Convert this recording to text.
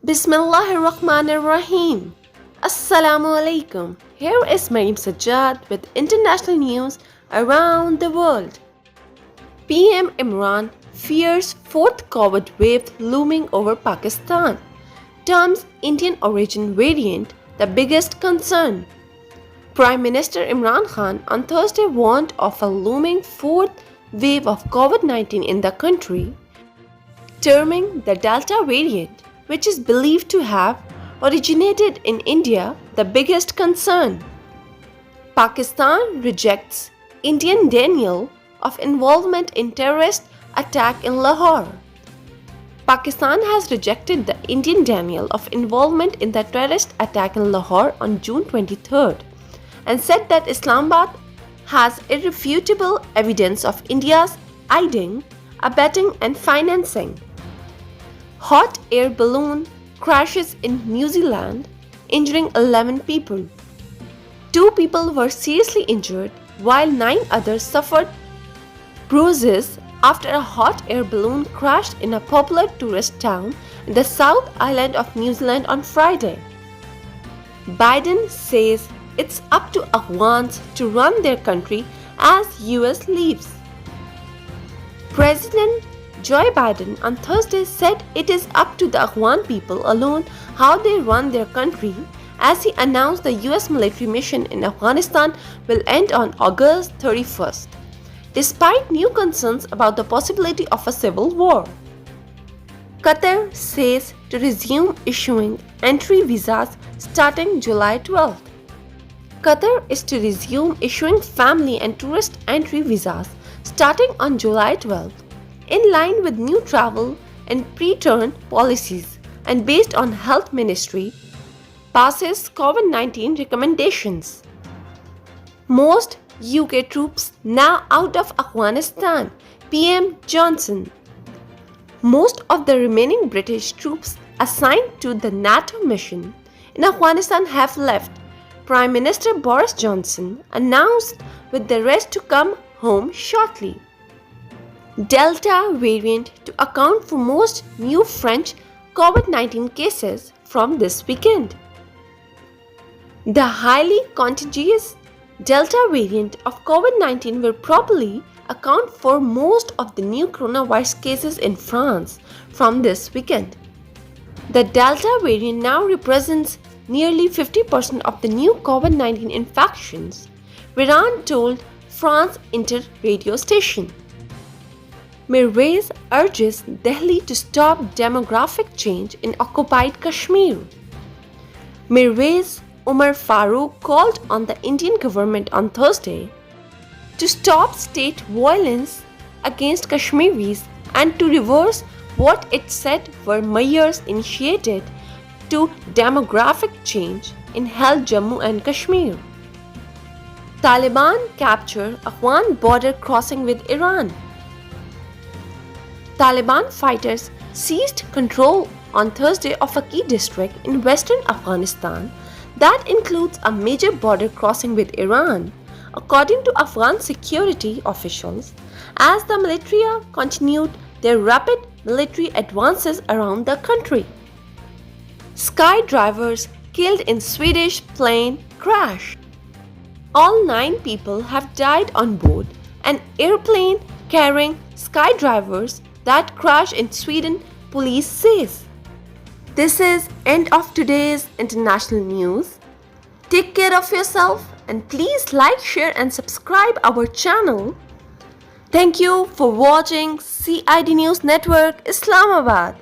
Bismillahirrahmanirrahim. Assalamu alaikum. Here is Maryam Sajjad with international news around the world. PM Imran fears fourth COVID wave looming over Pakistan. Terms Indian origin variant the biggest concern. Prime Minister Imran Khan on Thursday warned of a looming fourth wave of COVID-19 in the country, terming the Delta variant, which is believed to have originated in India, the biggest concern. Pakistan rejects Indian denial of involvement in terrorist attack in Lahore. Pakistan has rejected the Indian denial of involvement in the terrorist attack in Lahore on June 23rd and said that Islamabad has irrefutable evidence of India's aiding, abetting and financing. Hot air balloon crashes in New Zealand, injuring 11 people. 2 people were seriously injured while 9 others suffered bruises after a hot air balloon crashed in a popular tourist town in the South Island of New Zealand on Friday. Biden says it's up to Afghans to run their country as US leaves. President Joe Biden on Thursday said it is up to the Afghan people alone how they run their country, as he announced the US military mission in Afghanistan will end on August 31st, despite new concerns about the possibility of a civil war. Qatar says to resume issuing entry visas starting July 12th. Qatar is to resume issuing family and tourist entry visas starting on July 12th, in line with new travel and pre-turn policies and based on Health Ministry passes COVID-19 recommendations. Most UK troops now out of Afghanistan, PM Johnson. Most of the remaining British troops assigned to the NATO mission in Afghanistan have left, Prime Minister Boris Johnson announced, with the rest to come home shortly. Delta variant to account for most new French COVID-19 cases from this weekend. The highly contagious Delta variant of COVID-19 will probably account for most of the new coronavirus cases in France from this weekend. The Delta variant now represents nearly 50% of the new COVID-19 infections, Iran told France Inter radio station. Mirwais urges Delhi to stop demographic change in occupied Kashmir. Mirwais Umar Farooq called on the Indian government on Thursday to stop state violence against Kashmiris and to reverse what it said were measures initiated to demographic change in held Jammu and Kashmir. Taliban capture Afghan border crossing with Iran. Taliban fighters seized control on Thursday of a key district in western Afghanistan that includes a major border crossing with Iran, according to Afghan security officials, as the military continued their rapid military advances around the country. Skydivers killed in Swedish plane crash. All 9 people have died on board an airplane carrying skydivers that crashed in Sweden, police says. This is end of today's international news. Take care of yourself and please like, share and subscribe our channel. Thank you for watching CID News Network, Islamabad.